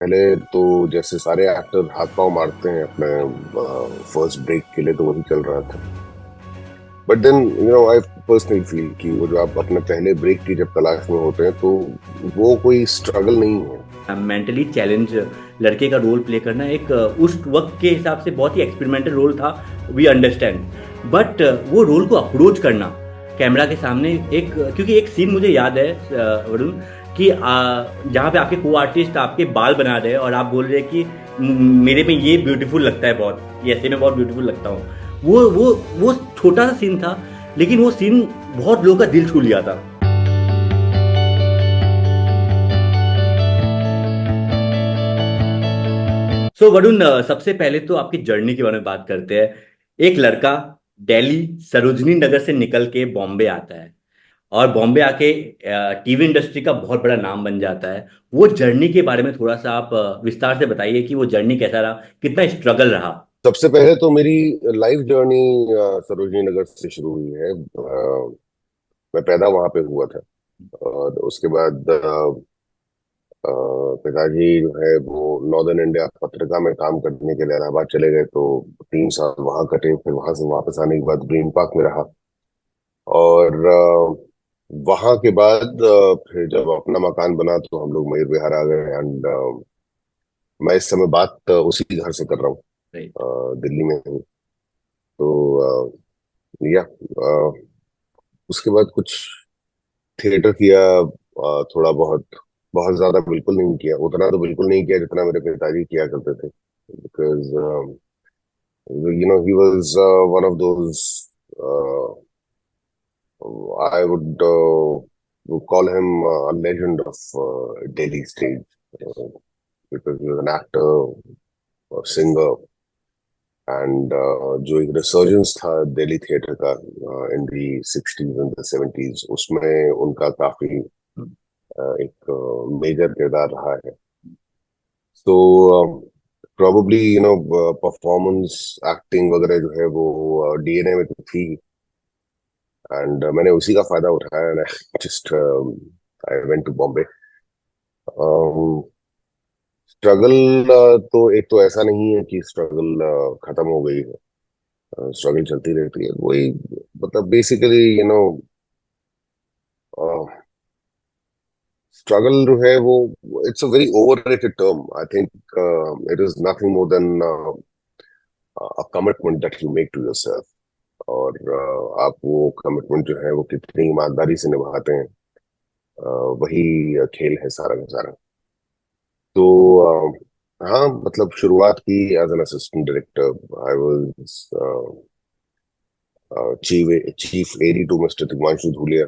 पहले तो जैसे सारे एक्टर हाथ पांव मारते हैं अपने फर्स्ट ब्रेक के लिए, तो वही चल रहा था। But then I personally feel कि वो जो आप अपने पहले ब्रेक की जब तलाश में होते हैं, तो वो कोई स्ट्रगल नहीं है। मेंटली चैलेंज लड़के का रोल प्ले करना एक उस वक्त के हिसाब से बहुत ही एक्सपेरिमेंटल रोल था। We understand. बट वो रोल को अप्रोच करना कैमरा के सामने एक क्योंकि एक सीन मुझे याद है वरुण कि जहाँ पे आपके को आर्टिस्ट आपके बाल बना रहे हैं और आप बोल रहे हैं कि मेरे में ये ब्यूटीफुल लगता है, बहुत ये ऐसे में बहुत ब्यूटीफुल लगता हूँ। वो छोटा सा सीन था, लेकिन वो सीन बहुत लोगों का दिल छू लिया था। सो वरुण, सबसे पहले तो आपकी जर्नी के बारे में बात करते हैं। एक लड़का दिल्ली सरोजनी नगर से निकल के बॉम्बे आता है और बॉम्बे आके टीवी इंडस्ट्री का बहुत बड़ा नाम बन जाता है। वो जर्नी के बारे में थोड़ा सा आप विस्तार से बताइए कि वो जर्नी कैसा रहा, कितना स्ट्रगल रहा। सबसे पहले तो मेरी लाइफ जर्नी सरोजनी नगर से शुरू हुई है। मैं पैदा वहां पे हुआ था। और उसके बाद पिताजी जो है वो नॉर्दर्न इंडिया पत्रिका में काम करने के लिए इलाहाबाद चले गए, तो 3 साल वहां कटे। फिर वहां से वापस आने के बाद ग्रीन पार्क में रहा। और वहां के बाद फिर जब अपना मकान बना तो हम लोग मयूर विहार आ गए। एंड मैं इस समय बात उसी घर से कर रहा हूँ। राइट। दिल्ली में हूँ। तो या उसके बाद कुछ थिएटर किया, थोड़ा बहुत। बहुत ज्यादा बिल्कुल नहीं किया, उतना तो बिल्कुल नहीं किया जितना मेरे पिताजी किया करते थे। Because he was one of those, I would call him a legend of Delhi stage, uh, because he was an actor, a singer, and जो एक रिसर्जेंस था दिल्ली थिएटर का इन दी 60s एंड द 70s, उसमें उनका काफी एक मेजर किरदार रहा है। तो प्रोबेबली परफॉर्मेंस, एक्टिंग वगैरह जो है वो डीएनए में तो थी। एंड मैंने उसी का फायदा उठाया। And just I went to Bombay. Struggle तो एक तो ऐसा नहीं है कि स्ट्रगल खत्म हो गई है। स्ट्रगल चलती रहती है, वही मतलब बेसिकली स्ट्रगल जो है वो, it's a very overrated term. I think it is nothing more than a commitment that you make to yourself. और आप वो कमिटमेंट जो है वो कितनी ईमानदारी से निभाते हैं, वही खेल है सारा का सारा। तो हाँ, मतलब शुरुआत की as an assistant director. I was chief AD to mister Tigmanshu Dhulia.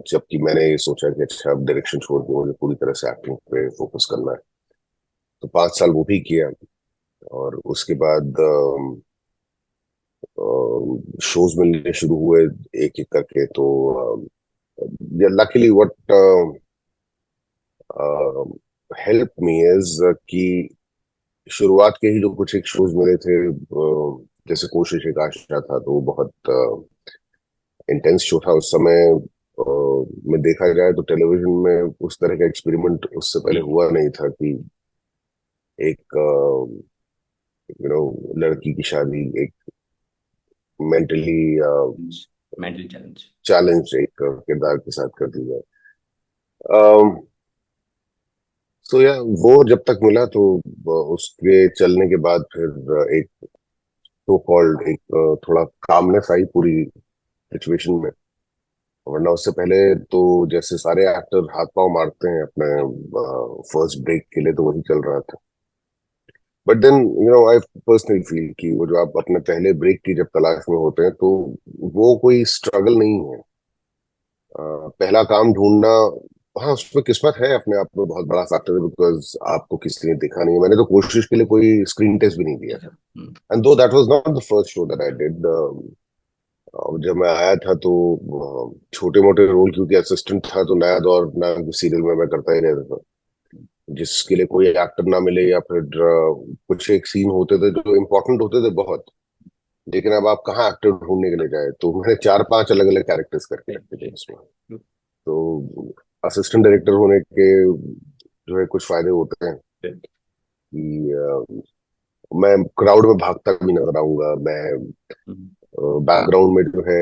जबकि मैंने ये सोचा कि अच्छा, अब डायरेक्शन छोड़ के मुझे पूरी तरह से एक्टिंग पे फोकस करना है। तो 5 साल वो भी किया। और उसके बाद शोज मिलने शुरू हुए एक एक करके। तो luckily what help me is कि शुरुआत के ही जो कुछ एक शोज मिले थे, जैसे कोशिश एक आशा था, तो वो बहुत इंटेंस शो था उस समय। में देखा जाए तो टेलीविजन में उस तरह का एक्सपेरिमेंट उससे पहले जी। हुआ नहीं था कि एक लड़की की शादी एक मेंटली मेंटल चैलेंज। चैलेंज एक किरदार के साथ कर दी जाए। सो या वो जब तक मिला, तो उसके चलने के बाद फिर एक सो कॉल्ड एक थोड़ा कामनेस आई पूरी सिचुएशन में। वरना उससे पहले तो जैसे सारे एक्टर हाथ पांव मारते हैं अपने फर्स्ट ब्रेक के लिए, तो वही चल रहा था। But then I personally feel कि वो जो आप अपने पहले ब्रेक की जब तलाश में होते हैं, तो वो कोई स्ट्रगल नहीं है। पहला काम ढूंढना, हाँ, उसमें किस्मत है अपने आप में बहुत बड़ा फैक्टर है। बिकॉज आपको किसी ने देखा नहीं है। मैंने तो कोशिश के लिए कोई स्क्रीन टेस्ट भी नहीं दिया था। एंड दो that was not the first show that I did. जब मैं आया था तो छोटे मोटे रोल, क्योंकि असिस्टेंट था, तो नया दौर ना सीरियल में मैं करता ही रहता था। जिसके लिए कोई एक्टर ना मिले, या फिर कुछ एक सीन होते थे जो इम्पोर्टेंट होते थे बहुत, लेकिन अब आप कहाँ एक्टर ढूंढने के लिए जाए, तो मैंने 4-5 अलग अलग कैरेक्टर्स करके रखे थे उसमें। तो असिस्टेंट डायरेक्टर होने के जो है कुछ फायदे होते हैं। कि मैं क्राउड में भागता भी नजर आऊंगा, मैं बैकग्राउंड में जो है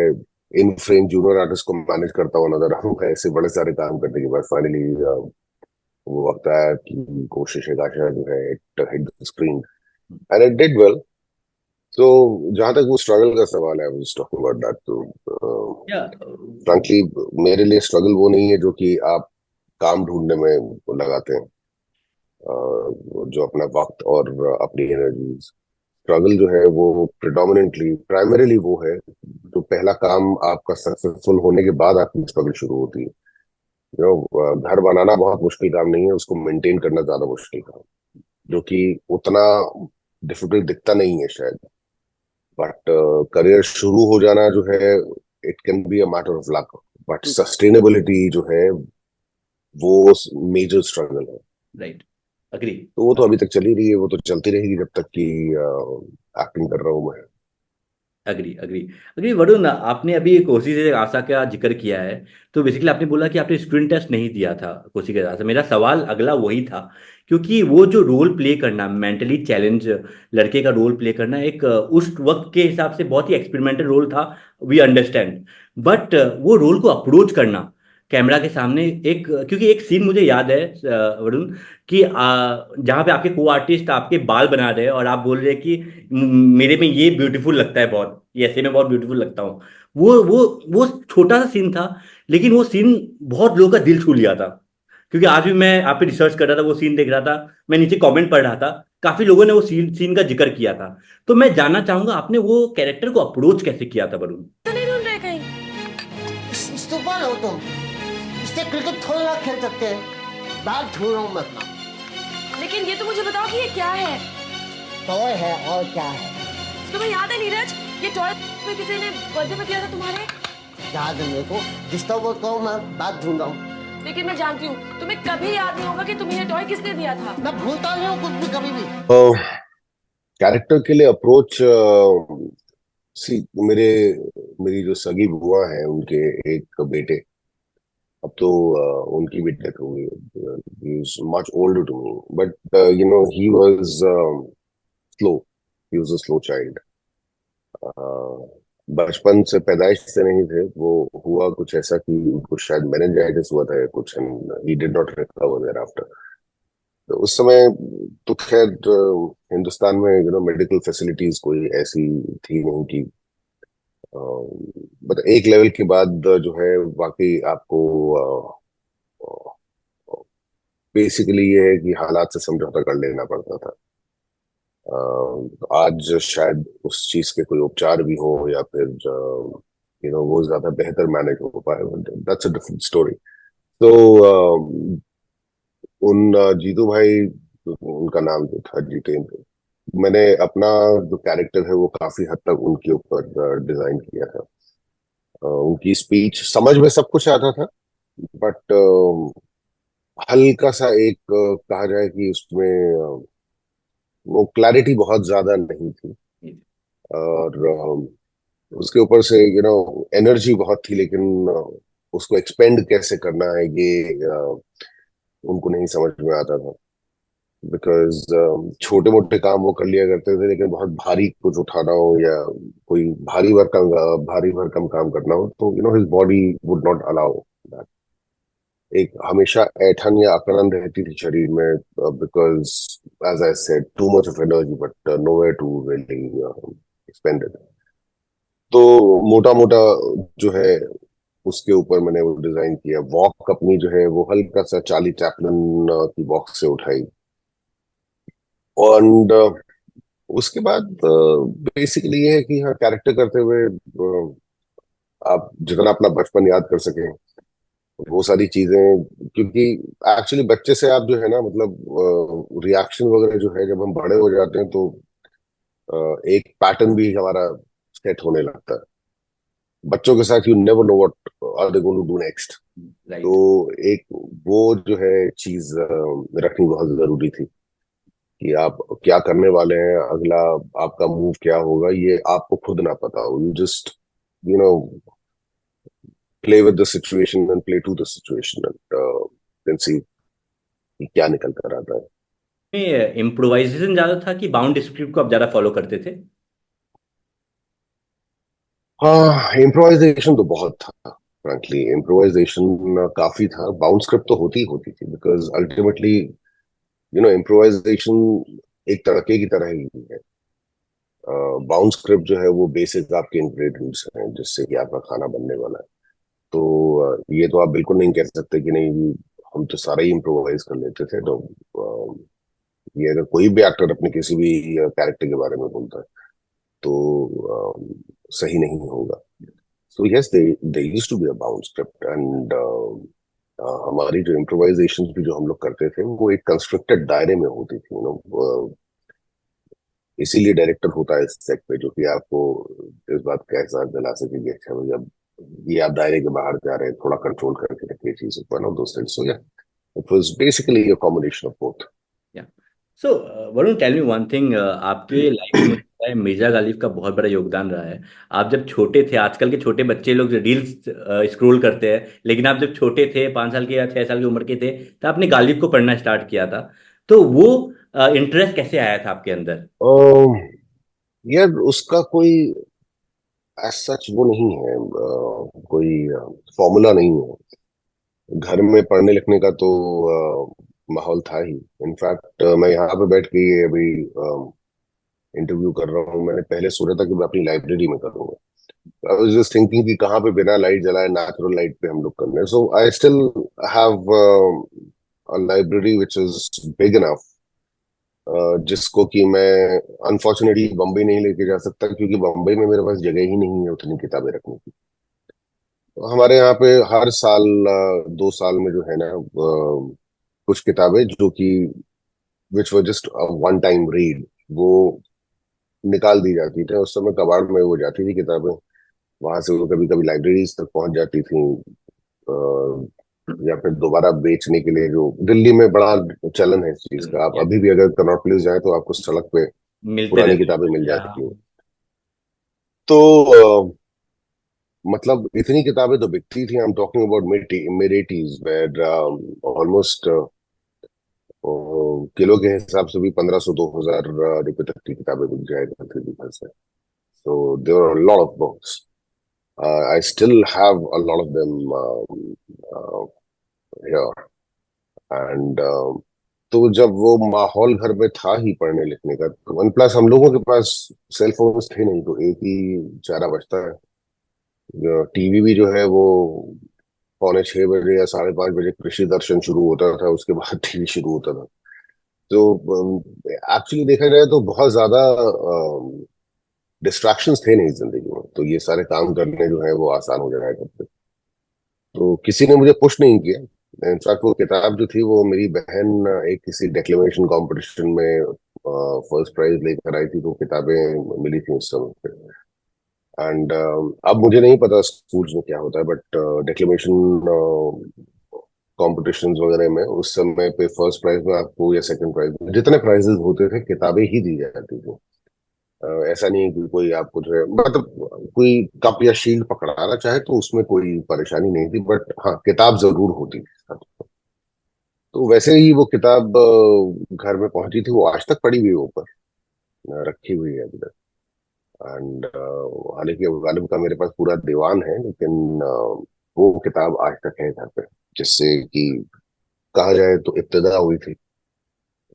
इन फ्रेम जूनियर आर्टिस्ट को मैनेज करता हुआ नजर आऊंगा। ऐसे बड़े सारे काम करने के बाद फाइनली वो वक्त आया कि कोशिश है आशा जो है it hit the screen and it did well. तो जहां तक वो स्ट्रगल का सवाल है, I was talking about that, तो या फ्रैंकली मेरे लिए स्ट्रगल वो नहीं है जो कि आप काम ढूंढने में लगाते हैं, जो अपना वक्त और अपनी एनर्जी। स्ट्रगल जो है वो प्रिडोमिनेंटली प्राइमरीली वो है जो पहला काम आपका सक्सेसफुल होने के बाद आपकी स्ट्रगल शुरू होती है। घर बनाना बहुत मुश्किल काम नहीं है, उसको मेंटेन करना ज्यादा मुश्किल काम, जो कि उतना डिफिकल्ट दिखता नहीं है शायद। बट करियर शुरू हो जाना जो है, it can be a matter of luck, but sustainability जो है वो मेजर स्ट्रगल है। Right, agree. तो वो तो अभी तक चली रही है, वो तो चलती रहेगी जब तक कि एक्टिंग कर रहा हूँ मैं। Agree, agree, agree. वरुण, आपने अभी कोसी से आशा का जिक्र किया है, तो बेसिकली आपने बोला कि आपने स्क्रीन टेस्ट नहीं दिया था कोसी के आशा। मेरा सवाल अगला वही था, क्योंकि वो जो रोल प्ले करना, मेंटली चैलेंज लड़के का रोल प्ले करना, एक उस वक्त के हिसाब से बहुत ही एक्सपेरिमेंटल रोल था, वी अंडरस्टैंड। बट वो रोल को अप्रोच करना कैमरा के सामने, एक क्योंकि एक सीन मुझे याद है वरुण, कि जहाँ पे आपके को आर्टिस्ट आपके बाल बना रहे हैं और आप बोल रहे हैं कि मेरे में ये ब्यूटीफुल लगता है बहुत, ये ऐसे में बहुत ब्यूटीफुल लगता हूँ। वो छोटा सा सीन था, लेकिन वो सीन बहुत लोगों का दिल छू लिया था। क्योंकि आज भी मैं आप पे रिसर्च कर रहा था, वो सीन देख रहा था, मैं नीचे कमेंट पढ़ रहा था, काफी लोगों ने वो सीन का जिक्र किया था। तो मैं जानना चाहूंगा, आपने वो कैरेक्टर को अप्रोच कैसे किया था वरुण? तो नहीं ढूंढ रहे कहीं? सुपर हो तुम, इससे क्रिकेट थोड़ा ना खेल सकते हैं। बैट ढूंढ रहा हूँ मैं अपना। लेकिन ये तो मुझे बताओ कि ये क्या है? टॉय है और क्या है? तुम्हें याद है नीरज, ये टॉय में किसी ने बर्थडे पे दिया था तुम्हारे? याद है मेरे को, डिस्टर्ब मत करो, मैं बैट ढूंढ रहा हूँ। लेकिन मैं जानती हूँ तुम्हें कभी याद नहीं होगा कि तुम्हें ये टॉय किसने दिया था। मैं भूलता नहीं हूँ कुछ भी कभी भी। कैरेक्टर के लिए अप्रोच, सी मेरे मेरी जो सगी बुआ है उनके एक बेटे, अब तो उनकी भी डेथ हो गई, he is much older to me, but you know he was slow, he was a slow child. बचपन से, पैदाइश से नहीं थे वो, हुआ कुछ ऐसा कि उनको शायद मेनिंजाइटिस हुआ था या कुछ, and he did not recover their after. तो उस समय तो खैर हिंदुस्तान में मेडिकल फैसिलिटीज कोई ऐसी थी नहीं कि, बट एक लेवल के बाद जो है वाकई आपको बेसिकली ये है कि हालात से समझौता कर लेना पड़ता था। आज शायद उस चीज के कोई उपचार भी हो या फिर वो ज्यादा बेहतर मैनेज हो पाए, दैट्स अ डिफरेंट स्टोरी। तो उन जीतू भाई, उनका नाम जो था जितेंद्र, मैंने अपना जो कैरेक्टर है वो काफी हद तक उनके ऊपर डिजाइन किया था। उनकी स्पीच समझ में सब कुछ आता था, बट हल्का सा एक कहा जाए कि उसमें वो क्लैरिटी बहुत ज्यादा नहीं थी, और उसके ऊपर से एनर्जी बहुत थी, लेकिन उसको एक्सपेंड कैसे करना है ये उनको नहीं समझ में आता था। बिकॉज छोटे मोटे काम वो कर लिया करते थे, लेकिन बहुत भारी कुछ उठाना हो या कोई भारी भरकम काम करना हो तो his body would not allow that. एक हमेशा ऐंठन या अकड़न रहती थी शरीर में, because as I said too much of energy but nowhere to really expend it. तो मोटा मोटा जो है उसके ऊपर मैंने वो डिजाइन किया। वॉक अपनी जो है वो हल्का सा चार्ली चैपलिन की वॉक से उठाई, और उसके बाद बेसिकली ये है कि हाँ, कैरेक्टर करते हुए आप जितना अपना बचपन याद कर सके वो सारी चीजें, क्योंकि एक्चुअली बच्चे से आप जो है ना, मतलब रिएक्शन वगैरह जो है जब हम बड़े हो जाते हैं तो एक पैटर्न भी हमारा सेट होने लगता है। बच्चों के साथ you never know what are they going to do next. तो राइट। एक वो जो है चीज रखनी बहुत जरूरी थी कि आप क्या करने वाले हैं, अगला आपका मूव क्या होगा ये आपको खुद ना पता हो। You just you know play with the situation and play to the situation and then see क्या निकल कर आता है। में इम्प्रोवाइजेशन ज्यादा था कि बाउंड स्क्रिप्ट को आप ज्यादा फॉलो करते थे? हाँ, इम्प्रोवाइजेशन तो बहुत था। फ्रैंकली इम्प्रोवाइजेशन काफी था। बाउंड स्क्रिप्ट तो होती ही होती थी, बिकॉज अल्टीमेटली इम्प्रोवाइजेशन एक तड़के की तरह ही है। बाउंड स्क्रिप्ट जो है वो बेसिक आपके इंग्रेडिएंट्स हैं जिससे कि आपका खाना बनने वाला है। तो ये तो आप बिल्कुल नहीं कह सकते कि नहीं, हम तो सारा ही इम्प्रोवाइज कर लेते थे। तो ये अगर कोई भी एक्टर अपने किसी भी कैरेक्टर के बारे में बोलता है तो सही नहीं होगा। So yes, they used to be a bound script, and हमारी जो इम्प्रोवाइजेशन भी जो हम लोग करते थे वो एक कंस्ट्रक्टेड दायरे में होती थी। इसीलिए डायरेक्टर होता है इस सेट पे, जो कि आपको इस बात का एहसास दिला सके कि अच्छा भाई, अब ये आप दायरे के बाहर जा रहे हैं, थोड़ा कंट्रोल करके रखिए चीजों पर, नो दोस्त। So yeah, it was basically a combination of both. Yeah so Varun, tell me one thing, आपके लाइफ में मुझे लगता है मिर्जा गालिब का बहुत बड़ा योगदान रहा है। आप जब छोटे थे, आजकल के छोटे बच्चे लोग रील्स स्क्रॉल करते हैं, लेकिन आप जब छोटे थे, 5 साल के या 6 साल की उम्र के थे, तो आपने गालिब को पढ़ना स्टार्ट किया था। तो वो इंटरेस्ट कैसे आया था आपके अंदर? यार, उसका कोई एज सच वो नहीं है, कोई फॉर्मूला नहीं है। घर में पढ़ने लिखने का तो माहौल था ही। इनफैक्ट मैं यहाँ पे बैठ के ये अभी इंटरव्यू कर रहा हूँ, मैंने पहले सोचा था कि मैं अपनी लाइब्रेरी में करूंगा। आई वाज जस्ट थिंकिंग कि कहाँ पे बिना लाइट जलाए नेचुरल लाइट पे हम लोग कर रहे हैं। So I still have a library which is big enough, जिसको कि मैं अनफॉर्चुनेटली बम्बई नहीं लेके जा सकता, क्योंकि बम्बई में मेरे पास जगह ही नहीं है उतनी किताबें रखने की। तो हमारे यहाँ पे हर साल 2 साल में जो है ना, कुछ किताबें जो कि which were just one time read, वो निकाल दी जाती थी। उस समय कबाड़ में वो जाती थी किताबें, वहां से वो कभी कभी लाइब्रेरीज तक पहुंच जाती थी। अ, या फिर दोबारा बेचने के लिए, जो दिल्ली में बड़ा चलन है इस चीज का। आप अभी भी अगर कनॉट प्लेस जाए तो आपको सड़क पे मिलते पुरानी रहते किताबें मिल हैं। जाती हैं। तो मतलब इतनी किताबें तो बिकती थी। I am talking about mid eighties, where almost kilo के हिसाब से भी 1500 2000 रुपए तक की किताबें बिक जाया करती थी घर से। So there are lot of books. I still have a lot of them here, and तो जब वो माहौल घर में था ही पढ़ने लिखने का, तो वन प्लस हम लोगों के पास सेल फोन्स थे नहीं, तो एक ही चारा बजता है। टीवी भी जो है वो 5:45 या 5:30 कृषि दर्शन शुरू होता था, उसके बाद टीवी शुरू होता था। तो एक्चुअली देखा जाए तो बहुत ज्यादा डिस्ट्रैक्शंस थे नहीं जिंदगी में, तो ये सारे काम करने जो है वो आसान हो जाया करते। तो किसी ने मुझे पुश नहीं किया। इनफैक्ट वो किताब जो थी वो मेरी बहन एक किसी डेक्लेमेशन कंपटीशन में फर्स्ट प्राइज लेकर आई थी, तो किताबें मिली थी उस समय पे। एंड अब मुझे नहीं पता स्कूल्स में क्या होता है, बट डेक्लेमेशन कॉम्पिटिशन्स वगैरह में उस समय पे फर्स्ट प्राइज में आपको या सेकंड प्राइज में जितने प्राइजेस होते थे, किताबें ही दी जाती थी। ऐसा नहीं है कि कोई आपको जो है, मतलब कोई कप या शील्ड पकड़ाना चाहे तो उसमें कोई परेशानी नहीं थी, बट हाँ, किताब जरूर होती थी। तो वैसे ही वो किताब घर में पहुंची थी, वो आज तक पड़ी हुई है ऊपर, रखी हुई है अभी तक। एंड हालांकि गालिब का मेरे पास पूरा दीवान है, लेकिन वो किताब आज तक है घर पे, जिससे कि कहा जाए तो इब्तिदा हुई थी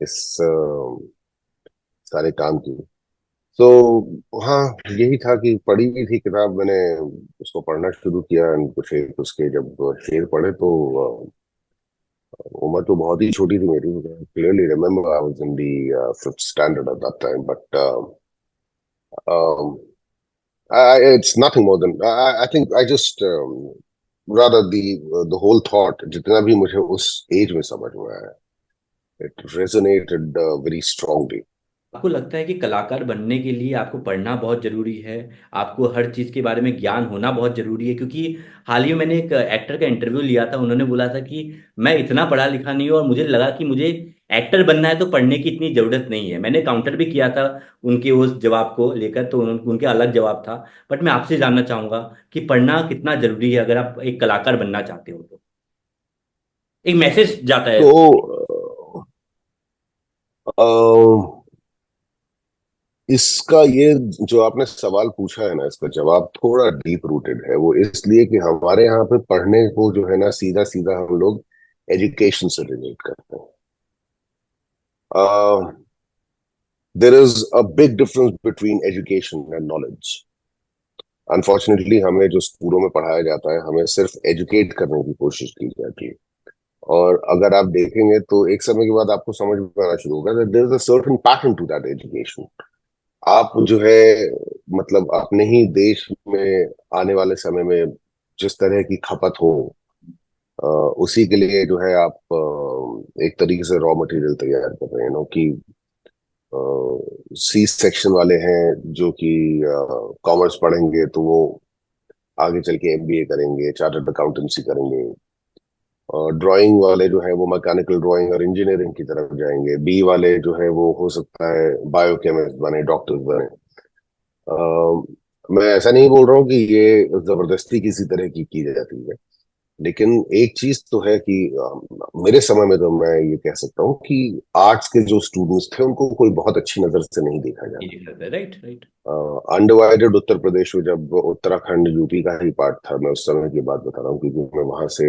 इस सारे काम की। तो हाँ, यही था कि पढ़ी हुई थी किताब, मैंने उसको पढ़ना शुरू किया। and कुछ एक उसके जब शेर पढ़े तो उम्र तो बहुत ही छोटी थी मेरी। Clearly remember I was in the fifth standard at that time, but it's nothing more than I think I just rather the whole thought, जितना भी मुझे उस एज में समझ में आया, it resonated very strongly. आपको लगता है कि कलाकार बनने के लिए आपको पढ़ना बहुत ज़रूरी है, आपको हर चीज़ के बारे में ज्ञान होना बहुत ज़रूरी है? क्योंकि हाल ही में मैंने एक एक्टर का इंटरव्यू लिया था, उन्होंने बोला था कि मैं इतना पढ़ा लिखा नहीं हूँ और मुझे लगा कि मुझे एक्टर बनना है तो पढ़ने की इतनी ज़रूरत नहीं है। मैंने काउंटर भी किया था उनके उस जवाब को लेकर, तो उनके अलग जवाब था। बट मैं आपसे जानना चाहूँगा कि पढ़ना कितना ज़रूरी है अगर आप एक कलाकार बनना चाहते हो तो? एक मैसेज जाता है। तो इसका ये जो आपने सवाल पूछा है ना, इसका जवाब थोड़ा डीप रूटेड है। वो इसलिए कि हमारे यहाँ पे पढ़ने को जो है ना, सीधा सीधा हम लोग एजुकेशन से रिलेट करते हैं। There is a big difference between education and knowledge. Unfortunately हमें जो स्कूलों में पढ़ाया जाता है, हमें सिर्फ एजुकेट करने की कोशिश की जाती है। और अगर आप देखेंगे तो एक समय के बाद आपको समझ में आना शुरू होगा there is a certain pattern to that education. आप जो है, मतलब अपने ही देश में आने वाले समय में जिस तरह की खपत हो, उसी के लिए जो है आप एक तरीके से रॉ मटेरियल तैयार कर रहे हैं नो कि सी सेक्शन वाले हैं जो कि कॉमर्स पढ़ेंगे तो वो आगे चल के एमबीए करेंगे, चार्टर्ड अकाउंटेंसी करेंगे। ड्राइंग वाले जो है वो मैकेनिकल ड्राइंग और इंजीनियरिंग की तरफ जाएंगे। बी वाले जो है वो हो सकता है बायोकेमिस्ट बने, डॉक्टर्स बने। मैं ऐसा नहीं बोल रहा हूँ कि ये जबरदस्ती किसी तरह की जाती है, लेकिन एक चीज तो है कि मेरे समय में तो मैं ये कह सकता हूँ कि आर्ट्स के जो स्टूडेंट्स थे उनको कोई बहुत अच्छी नजर से नहीं देखा जाता। Right right. Undivided Uttar Pradesh में जब उत्तराखंड यूपी का ही पार्ट था, मैं उस समय की बात बता रहा हूँ क्योंकि मैं वहां से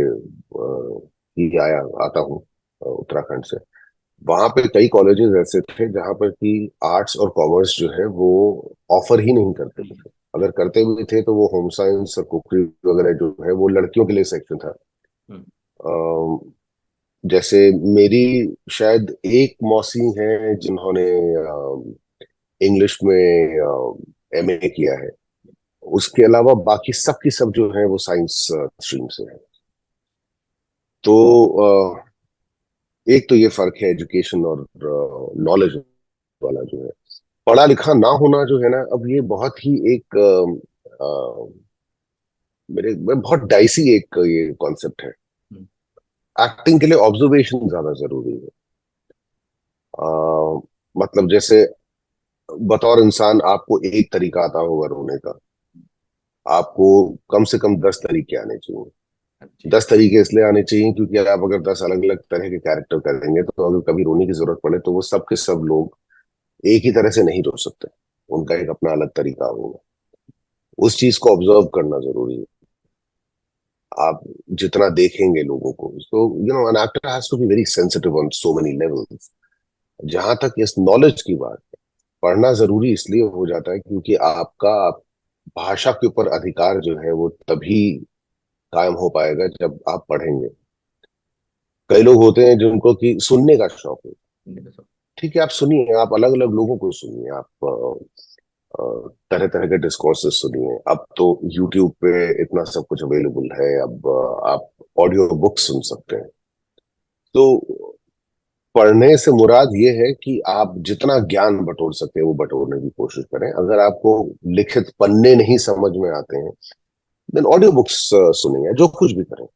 ही आता हूँ, उत्तराखंड से। वहां पे कई कॉलेजेस ऐसे थे जहां पर कि आर्ट्स और कॉमर्स जो है वो ऑफर ही नहीं करते थे। अगर करते भी थे तो वो होम साइंस और कुकरी वगैरह जो है वो लड़कियों के लिए सेक्शन था। हम्म। जैसे मेरी शायद एक मौसी हैं जिन्होंने इंग्लिश में एमए किया है। उसके अलावा बाकी सब की सब जो है वो साइंस स्ट्रीम से है। तो एक तो ये फर्क है एजुकेशन और नॉलेज वाला जो है। पढ़ा लिखा ना होना जो है ना, अब ये बहुत ही एक मेरे में बहुत डाइसी एक ये कॉन्सेप्ट है। हम्म। एक्टिंग के लिए ऑब्जर्वेशन ज्यादा जरूरी है। मतलब जैसे बतौर इंसान आपको एक तरीका आता होगा रोने का, आपको कम से कम 10 तरीके आने चाहिए। अच्छी। 10 तरीके इसलिए आने चाहिए क्योंकि अगर आप अगर 10 अलग अलग तरह के कैरेक्टर करेंगे तो अगर कभी रोने की जरूरत पड़े तो वो सब के सब लोग एक ही तरह से नहीं रो सकते। उनका एक अपना अलग तरीका होगा। उस चीज को ऑब्जर्व करना जरूरी है। आप जितना देखेंगे लोगों को, तो an actor has to be very sensitive on so many levels. जहां तक इस नॉलेज की बात है, पढ़ना जरूरी इसलिए हो जाता है क्योंकि आपका भाषा के ऊपर अधिकार जो है वो तभी कायम हो पाएगा जब आप पढ़ेंगे। कई लोग होते हैं जिनको कि सुनने का शौक है। ठीक है, आप सुनिए, आप अलग अलग लोगों को सुनिए, आप तरह तरह के डिस्कोर्सेस सुनिए। अब तो यूट्यूब पे इतना सब कुछ अवेलेबल है। अब आप ऑडियो बुक सुन सकते हैं। तो पढ़ने से मुराद ये है कि आप जितना ज्ञान बटोर सकते हैं वो बटोरने की कोशिश करें। अगर आपको लिखित पन्ने नहीं समझ में आते हैं देन ऑडियो बुक्स सुनिए, जो कुछ भी करें।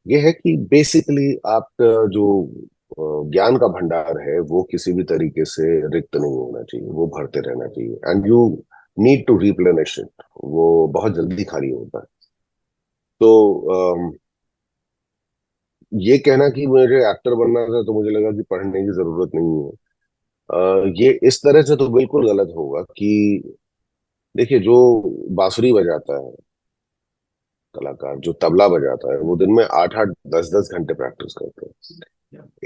ये है कि बेसिकली आपका जो ज्ञान का भंडार है वो किसी भी तरीके से रिक्त नहीं होना चाहिए, वो भरते रहना चाहिए। And you need to replenish it. वो बहुत जल्दी खाली होता है। तो ये कहना कि मुझे एक्टर बनना था तो मुझे लगा कि पढ़ने की जरूरत नहीं है, ये इस तरह से तो बिल्कुल गलत होगा कि देखिए, जो बांसुरी बजाता है कलाकार, जो तबला बजाता है, वो दिन में 8 8 10 10 घंटे प्रैक्टिस करते हैं।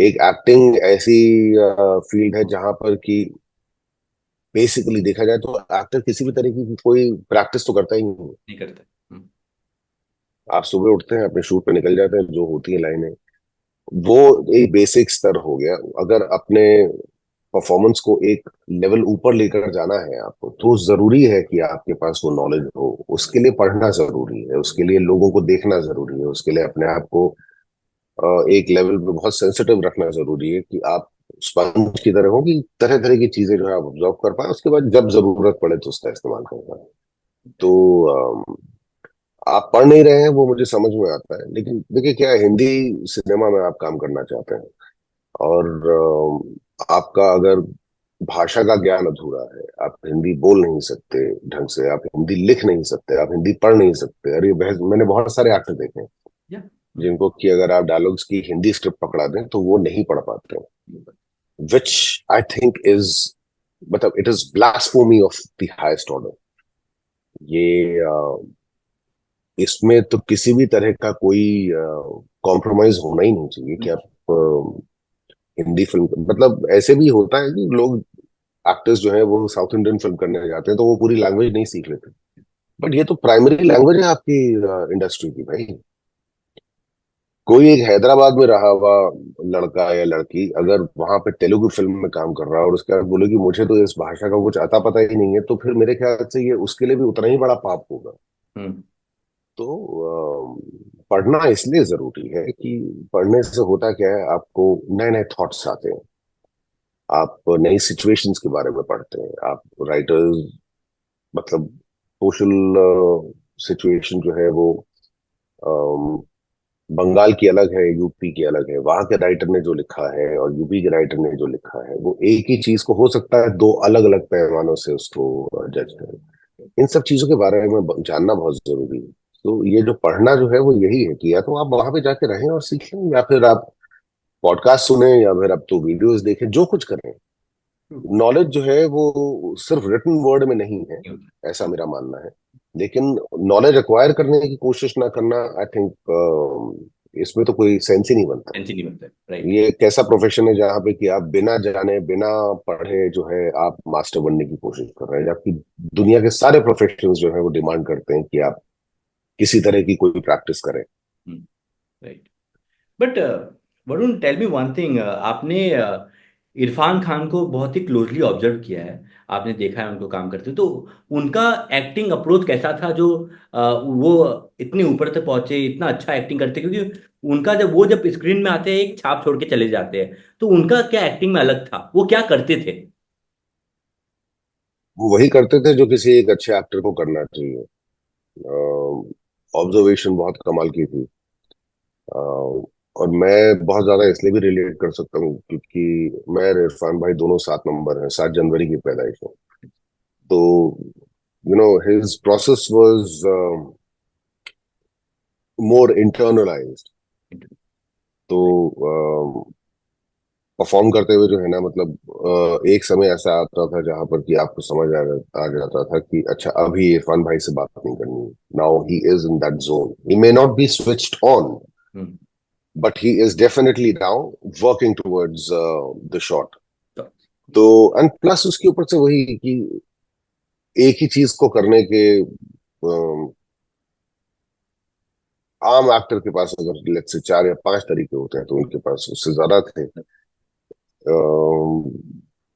एक एक्टिंग ऐसी फील्ड है जहां पर कि बेसिकली देखा जाए तो एक्टर किसी भी तरीके की कोई प्रैक्टिस तो करता ही नहीं है। नहीं करते। हम्म। आप सुबह उठते हैं, अपने शूट पे निकल जाते हैं, जो होती है लाइनें, वो एक बेसिक स्तर हो गया। अगर अपने परफॉर्मेंस को एक लेवल ऊपर लेकर जाना है आपको, तो जरूरी है कि आपके पास वो नॉलेज हो। उसके लिए पढ़ना जरूरी है, उसके लिए लोगों को देखना जरूरी है, उसके लिए अपने आप को एक लेवल पे बहुत सेंसिटिव रखना जरूरी है कि आप स्पंज की तरह हो कि तरह तरह की चीजें जो है आप ऑब्जर्व कर पाए, उसके बाद जब जरूरत पड़े तो उसका इस्तेमाल कर पाए। तो आप पढ़ नहीं रहे हैं वो मुझे समझ में आता है, लेकिन देखिए क्या है, हिंदी सिनेमा में आप काम करना चाहते हैं और आपका अगर भाषा का ज्ञान अधूरा है, आप हिंदी बोल नहीं सकते ढंग से, आप हिंदी लिख नहीं सकते, आप हिंदी पढ़ नहीं सकते। अरे मैंने बहुत सारे एक्टर देखे हैं या। जिनको कि अगर आप डायलॉग्स की हिंदी स्क्रिप्ट पकड़ा दें तो वो नहीं पढ़ पाते हैं। which I think is, मतलब it is blasphemy of the highest order. ये इसमें तो किसी भी तरह का कोई कॉम्प्रोमाइज होना ही नहीं चाहिए कि आप हिंदी फिल्म, मतलब ऐसे भी होता है कि लोग एक्टर्स जो है वो साउथ इंडियन फिल्म करने जाते हैं तो वो पूरी लैंग्वेज नहीं सीख लेते, बट ये तो प्राइमरी लैंग्वेज है आपकी इंडस्ट्री की भाई। कोई एक हैदराबाद में रहा हुआ लड़का या लड़की अगर वहां पे तेलुगु फिल्म में काम कर रहा है और उसके बाद बोले कि मुझे तो इस भाषा का कुछ अता पता ही नहीं है, तो फिर मेरे ख्याल से ये उसके लिए भी उतना ही बड़ा पाप होगा। हम्म। तो पढ़ना इसलिए जरूरी है कि पढ़ने से होता क्या है, आपको नए नए थॉट्स आते हैं, आप नई सिचुएशंस के बारे में पढ़ते हैं, आप राइटर्स, मतलब सोशल सिचुएशन जो है वो अम, बंगाल की अलग है, यूपी की अलग है, वहां के राइटर ने जो लिखा है और यूपी के राइटर ने जो लिखा है वो एक ही चीज को हो सकता है दो अलग अलग पैमानों से उसको जज करें। इन सब चीजों के बारे में जानना बहुत जरूरी है। तो ये जो पढ़ना जो है वो यही है कि या तो आप वहां पे जाके रहें और सीखें, या फिर आप पॉडकास्ट सुने, या फिर आप तो वीडियोस देखें, जो कुछ करें। नॉलेज जो है वो सिर्फ रिटन वर्ड में नहीं है, ऐसा मेरा मानना है। लेकिन नॉलेज एक्वायर करने की कोशिश ना करना, आई थिंक इसमें तो कोई सेंस ही नहीं बनता। टेंशन नहीं बनता, राइट। ये एक ऐसा प्रोफेशन है जहाँ पे कि आप बिना जाने बिना पढ़े जो है आप मास्टर बनने की कोशिश कर रहे हैं, जबकि दुनिया के सारे प्रोफेशन जो है वो डिमांड करते हैं कि आप किसी तरह की कोई प्रैक्टिस करें। Right. But Varun, tell me one thing, आपने इरफान खान को बहुत ही क्लोजली ऑब्जर्व किया है, आपने देखा है उनको काम करते, तो उनका एक्टिंग अप्रोच कैसा था जो वो इतने ऊपर तक पहुंचे, इतना अच्छा एक्टिंग करते, क्योंकि उनका जब स्क्रीन में आते हैं एक छाप छोड़ के चले जाते हैं, तो उनका क्या एक्टिंग में अलग था, वो क्या करते थे? वो वही करते थे जो किसी एक अच्छे एक्टर को करना चाहिए। ऑब्जर्वेशन बहुत कमाल की थी। अ, और मैं बहुत ज्यादा इसलिए भी रिलेट कर सकता हूँ क्योंकि मैं और इरफान भाई दोनों 7 नंबर हैं, 7 जनवरी की पैदाइश है। तो his process was more internalised. तो परफॉर्म करते हुए जो है ना, मतलब एक समय ऐसा आता था जहां पर कि आपको समझ आ जाता था कि अच्छा अभी इरफान भाई से बात नहीं करनी, now he is in that zone, he may not be switched on hmm. But he is definitely now working towards the shot. तो तो एंड प्लस उसके ऊपर से वही कि एक ही चीज को करने के आम एक्टर के पास अगर लेट्स से 4 या 5 तरीके होते हैं तो उनके पास उससे ज्यादा थे।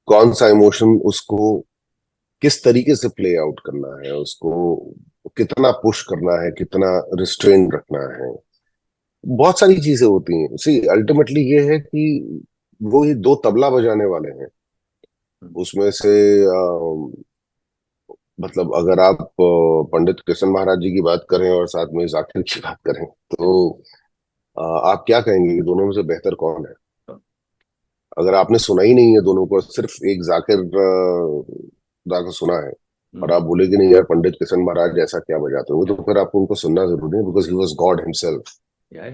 कौन सा इमोशन उसको किस तरीके से प्ले आउट करना है, उसको कितना पुश करना है, कितना रिस्ट्रेन रखना है, बहुत सारी चीजें होती हैं। सी अल्टीमेटली ये है कि वो ये दो तबला बजाने वाले हैं, उसमें से मतलब अगर आप पंडित कृष्ण महाराज जी की बात करें और साथ में जाकिर की बात करें तो आप क्या कहेंगे कि दोनों में से बेहतर कौन है? अगर आपने सुना ही नहीं है दोनों को, सिर्फ एक जाकिर खुदा को सुना है, और आप बोले कि नहीं यार पंडित किशन महाराज ऐसा क्या बजाते हो, तो फिर आपको उनको सुनना जरूरी है, because he was God himself. यार,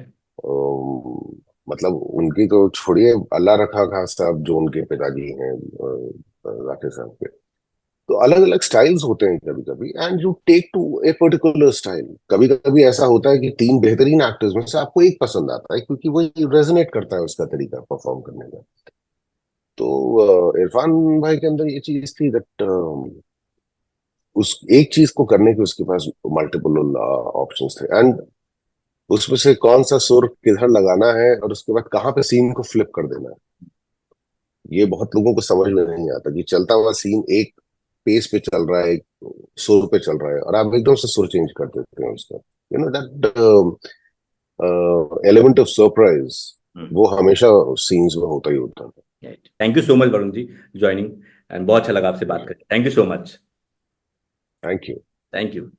मतलब उनकी तो छोड़िए, अल्लाह रखा खास साहब जो उनके पिताजी हैं जाकिर साहब के, तो अलग अलग स्टाइल्स होते हैं कभी कभी, and you take to a particular style. कभी कभी ऐसा होता है कि 3 बेहतरीन एक्टर्स में से आपको एक पसंद आता है क्योंकि वो रेजोनेट करता है उसका तरीका परफॉर्म करने का। तो इरफान भाई के अंदर ये चीज थी दैट उस एक चीज को करने के उसके पास मल्टीपल ऑप्शंस थे, एंड उसमें से कौन सा सुर किधर लगाना है और उसके बाद कहाँ पे सीन को फ्लिप कर देना है, ये बहुत लोगों को समझ में नहीं आता कि चलता हुआ सीन एक पेस पे चल रहा है, एक सुर पे चल रहा है, और आप एकदम से सुर चेंज कर देते हैं उसका। दैट एलिमेंट ऑफ सरप्राइज वो हमेशा सीन्स में होता ही होता है। Thank you so much Varun ji, joining, and बहुत अच्छा लगा आपसे बात करके, thank you so much. Thank you. Thank you.